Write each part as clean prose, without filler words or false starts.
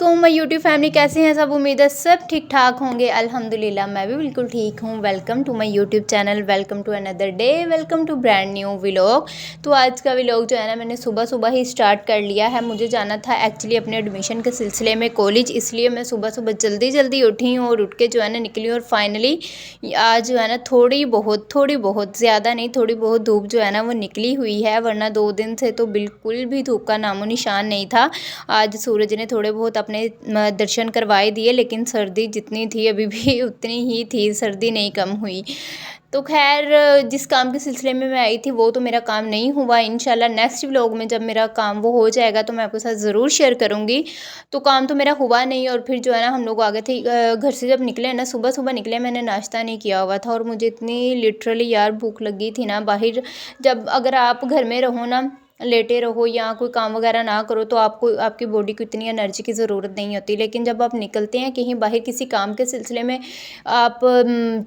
वालेकुम my YouTube family, कैसे हैं सब। उम्मीद है सब ठीक ठाक होंगे। अल्हम्दुलिल्लाह मैं भी बिल्कुल ठीक हूँ। Welcome to my YouTube channel, welcome to another day, welcome to brand new vlog. तो आज का व्लॉग जो है ना मैंने सुबह सुबह ही स्टार्ट कर लिया है। मुझे जाना था एक्चुअली अपने एडमिशन के सिलसिले में कॉलेज, इसलिए मैं सुबह सुबह जल्दी जल्दी उठी हूँ और उठ के जो है ना निकली। और फाइनली आज जो है ना थोड़ी बहुत ज़्यादा नहीं, थोड़ी बहुत धूप जो है ना वो निकली हुई है, वरना 2 दिन से तो बिल्कुल भी धूप का नामो निशान नहीं था। आज सूरज ने थोड़े बहुत अपने दर्शन करवाए दिए, लेकिन सर्दी जितनी थी अभी भी उतनी ही थी, सर्दी नहीं कम हुई। तो खैर जिस काम के सिलसिले में मैं आई थी वो तो मेरा काम नहीं हुआ। इंशाल्लाह नेक्स्ट व्लॉग में जब मेरा काम वो हो जाएगा तो मैं आपके साथ ज़रूर शेयर करूँगी। तो काम तो मेरा हुआ नहीं, और फिर जो है ना हम लोग आ गए थे घर से। जब निकले ना सुबह सुबह निकले, मैंने नाश्ता नहीं किया हुआ था और मुझे इतनी लिटरली यार भूख लगी थी ना। बाहर जब अगर आप घर में रहो ना, लेटे रहो या कोई काम वगैरह ना करो, तो आपको आपकी बॉडी को इतनी एनर्जी की ज़रूरत नहीं होती। लेकिन जब आप निकलते हैं कहीं बाहर किसी काम के सिलसिले में, आप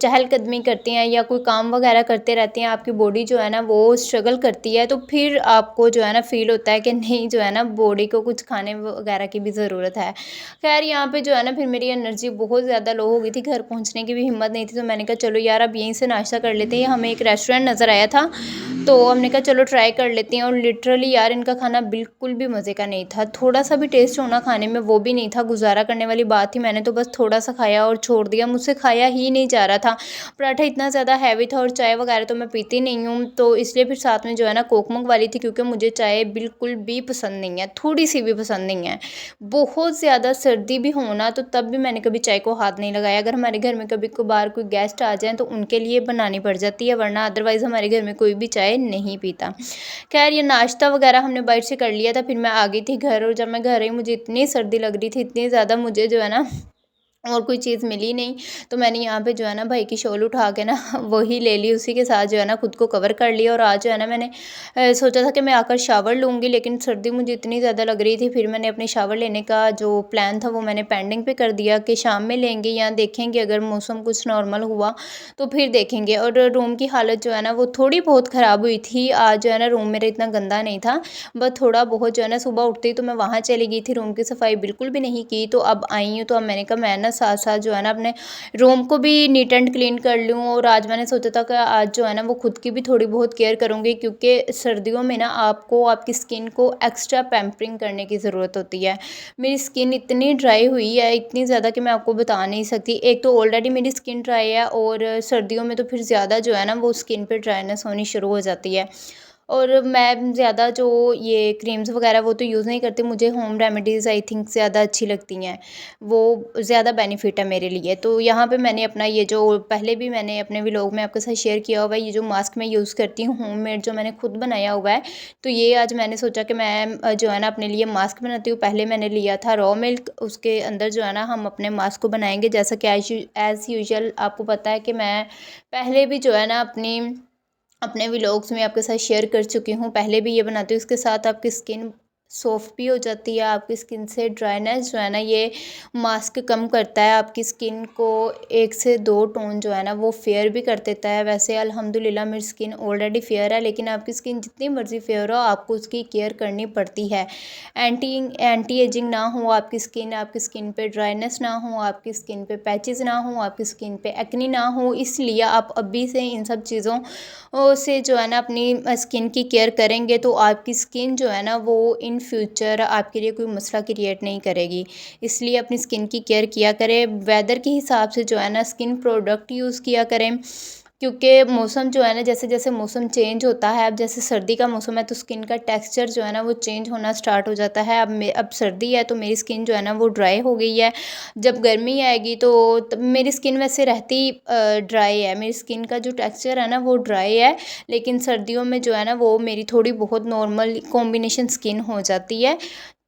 चहलकदमी करते हैं या कोई काम वगैरह करते रहते हैं, आपकी बॉडी जो है ना वो स्ट्रगल करती है, तो फिर आपको जो है ना फ़ील होता है कि नहीं जो है ना बॉडी को कुछ खाने वगैरह की भी ज़रूरत है। खैर यहाँ पे जो है ना फिर मेरी एनर्जी बहुत ज़्यादा लो हो गई थी, घर पहुँचने की भी हिम्मत नहीं थी। तो मैंने कहा चलो यार अब यहीं से नाश्ता कर लेते हैं। हमें एक रेस्टोरेंट नज़र आया था, तो हमने कहा चलो ट्राई कर लेते हैं। और लिटरली यार इनका खाना बिल्कुल भी मज़े का नहीं था, थोड़ा सा भी टेस्ट होना खाने में वो भी नहीं था। गुजारा करने वाली बात थी, मैंने तो बस थोड़ा सा खाया और छोड़ दिया, मुझसे खाया ही नहीं जा रहा था। पराठा इतना ज़्यादा हैवी था और चाय वगैरह तो मैं पीती नहीं हूँ, तो इसलिए फिर साथ में जो है ना कोक मंगवा थी, क्योंकि मुझे चाय बिल्कुल भी पसंद नहीं है, थोड़ी सी भी पसंद नहीं है। बहुत ज़्यादा सर्दी भी होना तो तब भी मैंने कभी चाय को हाथ नहीं लगाया। अगर हमारे घर में कभी कभार कोई गेस्ट आ जाए तो उनके लिए बनानी पड़ जाती है, वरना अदरवाइज़ हमारे घर में कोई भी चाय नहीं पीता। खैर ये नाश्ता वगैरह हमने बाहर से कर लिया था, फिर मैं आ गई थी घर। और जब मैं घर आई मुझे इतनी सर्दी लग रही थी, इतनी ज़्यादा, मुझे जो है ना और कोई चीज़ मिली नहीं। तो मैंने यहाँ पे जो है ना भाई की शॉल उठा के ना वही ले ली, उसी के साथ जो है ना खुद को कवर कर लिया। और आज जो है ना मैंने सोचा था कि मैं आकर शावर लूँगी, लेकिन सर्दी मुझे इतनी ज़्यादा लग रही थी, फिर मैंने अपने शावर लेने का जो प्लान था वो मैंने पेंडिंग पे कर दिया कि शाम में लेंगे या देखेंगे, अगर मौसम कुछ नॉर्मल हुआ तो फिर देखेंगे। और रूम की हालत जो है ना वो थोड़ी बहुत ख़राब हुई थी। आज जो है ना रूम मेरा इतना गंदा नहीं था, बस थोड़ा बहुत जो है ना सुबह उठते ही तो मैं वहाँ चली गई थी, रूम की सफाई बिल्कुल भी नहीं की। तो अब आई हूँ, तो अब मैंने कहा मैं ना साथ साथ जो है ना अपने रूम को भी नीट एंड क्लीन कर लूँ। और आज मैंने सोचा था कि आज जो है ना वो खुद की भी थोड़ी बहुत केयर करूँगी, क्योंकि सर्दियों में ना आपको आपकी स्किन को एक्स्ट्रा पैम्परिंग करने की ज़रूरत होती है। मेरी स्किन इतनी ड्राई हुई है, इतनी ज़्यादा कि मैं आपको बता नहीं सकती। एक तो ऑलरेडी मेरी स्किन ड्राई है, और सर्दियों में तो फिर ज़्यादा जो है ना वो स्किन पे ड्राइनेस होनी शुरू हो जाती है। और मैं ज़्यादा जो ये क्रीम्स वगैरह वो तो यूज़ नहीं करती, मुझे होम रेमेडीज़ आई थिंक ज़्यादा अच्छी लगती हैं, वो ज़्यादा बेनिफिट है मेरे लिए। तो यहाँ पे मैंने अपना ये जो पहले भी मैंने अपने व्लॉग में आपके साथ शेयर किया हुआ है, ये जो मास्क मैं यूज़ करती हूँ होममेड, जो मैंने खुद बनाया हुआ है, तो ये आज मैंने सोचा कि मैं जो है ना अपने लिए मास्क बनाती हूँ। पहले मैंने लिया था रॉ मिल्क, उसके अंदर जो है ना हम अपने मास्क को बनाएंगे, जैसा कि एज़ यूजुअल आपको पता है कि मैं पहले भी जो है ना अपने व्लॉग्स में आपके साथ शेयर कर चुकी हूँ, पहले भी ये बनाती हूँ। इसके साथ आपकी स्किन सॉफ्ट भी हो जाती है, आपकी स्किन से ड्राइनेस जो है ना ये मास्क कम करता है, आपकी स्किन को 1 से 2 टोन जो है ना वो फेयर भी कर देता है। वैसे अल्हम्दुलिल्लाह मेरी स्किन ऑलरेडी फेयर है, लेकिन आपकी स्किन जितनी मर्जी फेयर हो आपको उसकी केयर करनी पड़ती है। एंटी एजिंग ना हो आपकी स्किन पे ड्राइनेस ना हो, आपकी स्किन पे पैचेस ना हो, आपकी स्किन पे एक्ने ना हो, इसलिए आप अभी से इन सब चीज़ों से जो है ना अपनी स्किन की केयर करेंगे तो आपकी स्किन जो है ना वो इन फ्यूचर आपके लिए कोई मसला क्रिएट नहीं करेगी। इसलिए अपनी स्किन की केयर किया करें, वेदर के हिसाब से जो है ना स्किन प्रोडक्ट यूज़ किया करें, क्योंकि मौसम जो है ना जैसे जैसे मौसम चेंज होता है, अब जैसे सर्दी का मौसम है तो स्किन का टेक्सचर जो है ना वो चेंज होना स्टार्ट हो जाता है। अब सर्दी है तो मेरी स्किन जो है ना वो ड्राई हो गई है। जब गर्मी आएगी तो मेरी स्किन वैसे रहती ड्राई है, मेरी स्किन का जो टेक्सचर है ना वो ड्राई है, लेकिन सर्दियों में जो है ना वो मेरी थोड़ी बहुत नॉर्मल कॉम्बिनेशन स्किन हो जाती है।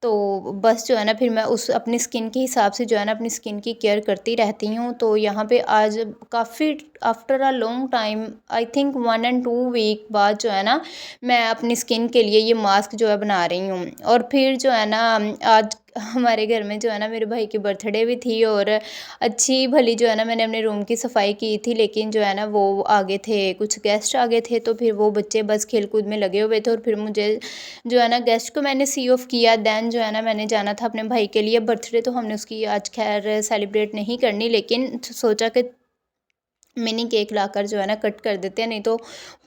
तो बस जो है ना फिर मैं उस अपनी स्किन के हिसाब से जो है ना अपनी स्किन की केयर करती रहती हूँ। तो यहाँ पे आज काफ़ी after a long time, I think 1 और 2 वीक बाद जो है ना मैं अपनी स्किन के लिए ये मास्क जो है बना रही हूँ। और फिर जो है ना आज हमारे घर में जो है ना मेरे भाई की बर्थडे भी थी और अच्छी भली जो है ना मैंने अपने रूम की सफाई की थी, लेकिन जो है ना वो आगे थे, कुछ गेस्ट आ गए थे, तो फिर वो बच्चे बस खेल कूद में लगे हुए थे और फिर मुझे जो है ना गेस्ट को मैंने सी ऑफ किया। दैन जो है ना मैंने जाना था अपने भाई के लिए बर्थडे, तो हमने उसकी आज खैर सेलिब्रेट नहीं करनी, लेकिन सोचा कि मिनी केक लाकर जो है ना कट कर देते हैं, नहीं तो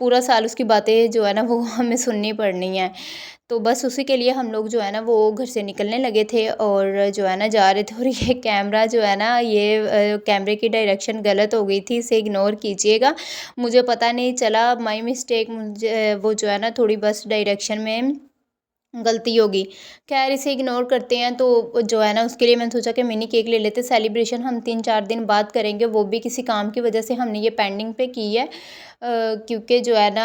पूरा साल उसकी बातें जो है ना वो हमें सुननी पड़नी है। तो बस उसी के लिए हम लोग जो है ना वो घर से निकलने लगे थे और जो है ना जा रहे थे, और ये कैमरा जो है ना ये कैमरे की डायरेक्शन गलत हो गई थी, इसे इग्नोर कीजिएगा। मुझे पता नहीं चला, माय मिस्टेक, मुझे वो जो है ना थोड़ी बस डायरेक्शन में गलती होगी। खैर इसे इग्नोर करते हैं। तो जो है ना उसके लिए मैंने सोचा कि मिनी केक ले लेते। सेलिब्रेशन हम 3-4 दिन बाद करेंगे, वो भी किसी काम की वजह से हमने ये पेंडिंग पे की है। क्योंकि जो है ना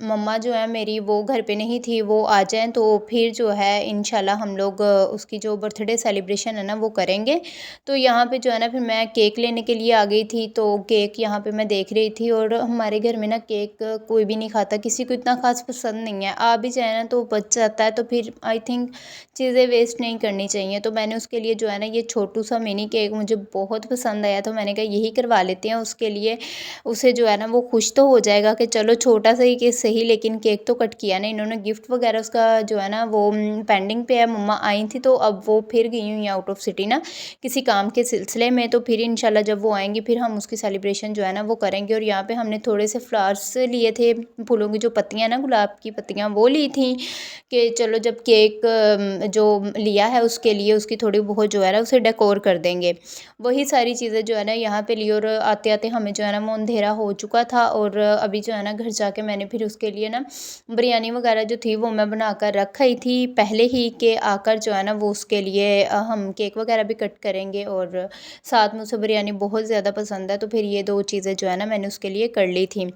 मम्मा जो है मेरी वो घर पे नहीं थी, वो आ जाएँ तो फिर जो है इंशाल्लाह हम लोग उसकी जो बर्थडे सेलिब्रेशन है ना वो करेंगे। तो यहाँ पे जो है ना फिर मैं केक लेने के लिए आ गई थी, तो केक यहाँ पे मैं देख रही थी, और हमारे घर में ना केक कोई भी नहीं खाता, किसी को इतना ख़ास पसंद नहीं है। आ भी जाए ना तो बच जाता है, तो फिर आई थिंक चीज़ें वेस्ट नहीं करनी चाहिए। तो मैंने उसके लिए जो है ना ये छोटू सा मिनी केक मुझे बहुत पसंद आया, तो मैंने कहा यही करवा लेते हैं उसके लिए। उसे जो है ना वो खुश तो हो जाएगा कि चलो छोटा सा ही केक सही, लेकिन केक तो कट किया ना इन्होंने। गिफ्ट वगैरह उसका जो है ना वो पेंडिंग पे है। मम्मा आई थी तो अब वो फिर गई हुई हैं आउट ऑफ सिटी ना किसी काम के सिलसिले में, तो फिर इंशाल्लाह जब वो आएंगी फिर हम उसकी सेलिब्रेशन जो है ना वो करेंगे। और यहाँ पे हमने थोड़े से फ्लावर्स लिए थे, फूलों की जो पत्तियाँ ना गुलाब की पत्तियाँ वो ली थी, कि चलो जब केक जो लिया है उसके लिए उसकी थोड़ी बहुत जो है ना उसे डेकोर कर देंगे। वही सारी चीज़ें जो है ना यहाँ पे ली, और आते आते हमें जो है ना वो अंधेरा हो चुका था। और अभी जो है ना घर जाके मैंने फिर उसके लिए ना बिरयानी वगैरह जो थी वो मैं बना कर रख आई थी पहले ही, के आकर जो है ना वो उसके लिए हम केक वगैरह भी कट करेंगे, और साथ में उसे बिरयानी बहुत ज़्यादा पसंद है, तो फिर ये 2 चीज़ें जो है ना मैंने उसके लिए कर ली थी।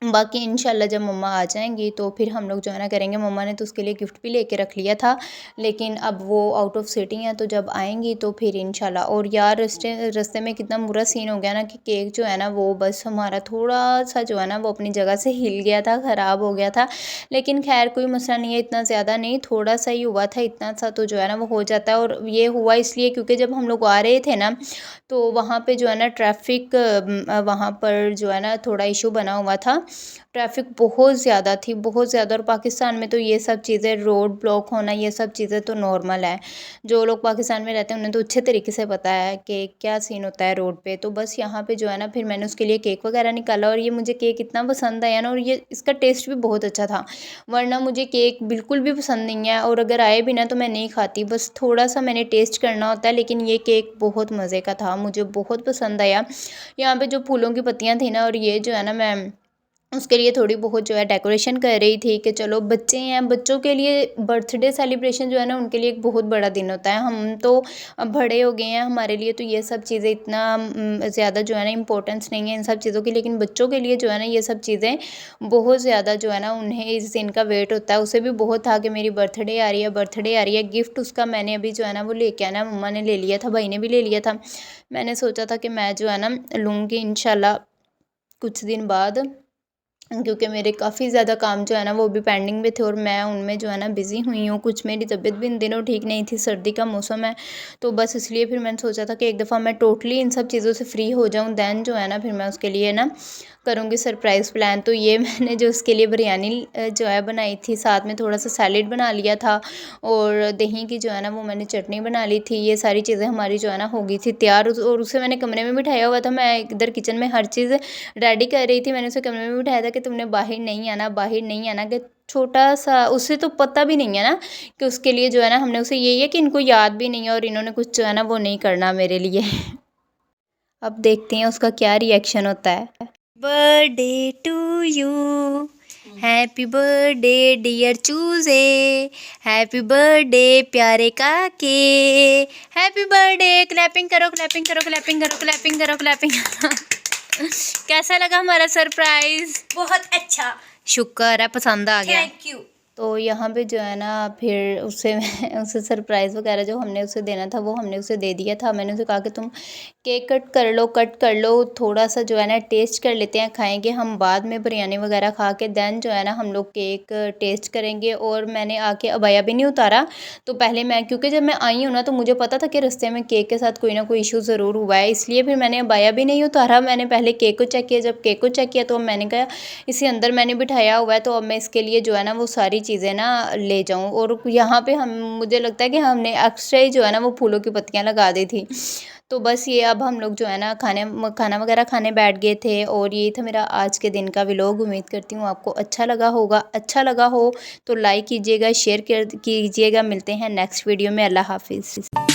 बाकी इंशाल्लाह जब मम्मा आ जाएँगी तो फिर हम लोग जो है ना करेंगे। मम्मा ने तो उसके लिए गिफ्ट भी लेके रख लिया था, लेकिन अब वो आउट ऑफ सिटी हैं, तो जब आएँगी तो फिर इंशाल्लाह। और यार रास्ते में कितना बुरा सीन हो गया ना कि केक जो है ना वो बस हमारा थोड़ा-सा जो है ना वो अपनी जगह से हिल गया था, ख़राब हो गया था। लेकिन ख़ैर कोई मसला नहीं है, इतना ज़्यादा नहीं, थोड़ा-सा ही हुआ था, इतना सा तो जो है ना वो हो जाता है। और ये हुआ इसलिए क्योंकि जब हम लोग आ रहे थे ना तो वहाँ पे जो है ना ट्रैफ़िक वहाँ पर जो है ना थोड़ा इशू बना हुआ था। ट्रैफ़िक बहुत ज़्यादा थी, बहुत ज़्यादा। और पाकिस्तान में तो ये सब चीज़ें, रोड ब्लॉक होना, ये सब चीज़ें तो नॉर्मल है। जो लोग पाकिस्तान में रहते हैं उन्हें तो अच्छे तरीके से पता है कि क्या सीन होता है रोड पे। तो बस यहाँ पे जो है ना फिर मैंने उसके लिए केक वगैरह निकाला, और ये मुझे केक इतना पसंद आया ना, और ये इसका टेस्ट भी बहुत अच्छा था। वरना मुझे केक बिल्कुल भी पसंद नहीं है, और अगर आए भी ना तो मैं नहीं खाती, बस थोड़ा-सा मैंने टेस्ट करना होता है। लेकिन ये केक बहुत मज़े का था, मुझे बहुत पसंद आया। यहाँ पे जो फूलों की पत्तियाँ थी ना, और ये जो है ना मैं उसके लिए थोड़ी बहुत जो है डेकोरेशन कर रही थी, कि चलो बच्चे हैं, बच्चों के लिए बर्थडे सेलिब्रेशन जो है ना उनके लिए एक बहुत बड़ा दिन होता है। हम तो अब बड़े हो गए हैं, हमारे लिए तो ये सब चीज़ें इतना ज़्यादा जो है ना इम्पोर्टेंस नहीं है इन सब चीज़ों की, लेकिन बच्चों के लिए जो है ना ये सब चीज़ें बहुत ज़्यादा जो है ना उन्हें इस दिन का वेट होता है। उसे भी बहुत था कि मेरी बर्थडे आ रही है, बर्थडे आ रही है। गिफ्ट उसका मैंने अभी जो है ना वो लेके आना, मम्मा ने ले लिया था, भाई ने भी ले लिया था। मैंने सोचा था कि मैं जो है ना लूँगी इंशाल्लाह कुछ दिन बाद, क्योंकि मेरे काफ़ी ज़्यादा काम जो है ना वो भी पेंडिंग में थे, और मैं उनमें जो है ना बिज़ी हुई हूँ। कुछ मेरी तबीयत भी इन दिनों ठीक नहीं थी, सर्दी का मौसम है, तो बस इसलिए फिर मैंने सोचा था कि एक दफ़ा मैं टोटली इन सब चीज़ों से फ्री हो जाऊँ, दैन जो है ना फिर मैं उसके लिए ना करूँगी सरप्राइज़ प्लान। तो ये मैंने जो उसके लिए बिरयानी जो है बनाई थी, साथ में थोड़ा-सा सैलेड बना लिया था, और दही की जो है ना वो मैंने चटनी बना ली थी। ये सारी चीज़ें हमारी जो है ना हो गई थी तैयार, और उसे मैंने कमरे में बिठाया हुआ था। मैं इधर किचन में हर चीज़ रेडी कर रही थी। मैंने उसे कमरे में बिठाया था कि तुमने बाहर नहीं आना, बाहर नहीं आना, कि छोटा-सा उसे तो पता भी नहीं है ना कि उसके लिए जो है ना हमने उसे यही है कि इनको याद भी नहीं है, और इन्होंने कुछ जो है ना वो नहीं करना मेरे लिए। अब देखते हैं उसका क्या रिएक्शन होता है। Birthday to you, happy birthday dear चूजे, हैप्पी बर्थडे प्यारे काके, हैप्पी बर्थडे। क्लैपिंग करो, क्लैपिंग करो, क्लैपिंग करो, क्लैपिंग करो, क्लैपिंग कैसा लगा हमारा सरप्राइज? बहुत अच्छा। शुक्र है पसंद आ गया। Thank you. तो यहाँ पे जो है ना फिर उससे उसे सरप्राइज़ वगैरह जो हमने उसे देना था वो हमने उसे दे दिया था। मैंने उसे कहा कि तुम केक कट कर लो, थोड़ा-सा जो है ना टेस्ट कर लेते हैं, खाएँगे हम बाद में बिरयानी वगैरह खा के देन जो है ना हम लोग केक टेस्ट करेंगे। और मैंने आके अबाया भी नहीं उतारा, तो पहले मैं, क्योंकि जब मैं आई हूँ ना तो मुझे पता था कि रास्ते में केक के साथ कोई ना कोई इश्यू ज़रूर हुआ है, इसलिए फिर मैंने अबाया भी नहीं उतारा। मैंने पहले केक को चेक किया, जब केक को चेक किया तो मैंने कहा इसे अंदर मैंने बिठाया हुआ है, तो अब मैं इसके लिए जो है ना वो सारी चीज़ें ना ले जाऊँ। और यहाँ पे हम, मुझे लगता है कि हमने एक्स्ट्रा ही जो है ना वो फूलों की पत्तियाँ लगा दी थी। तो बस ये अब हम लोग जो है ना खाना वगैरह खाने बैठ गए थे। और ये था मेरा आज के दिन का व्लॉग। उम्मीद करती हूँ आपको अच्छा लगा होगा। अच्छा लगा हो तो लाइक कीजिएगा, शेयर कर कीजिएगा। मिलते हैं नेक्स्ट वीडियो में। अल्लाह हाफ़िज़।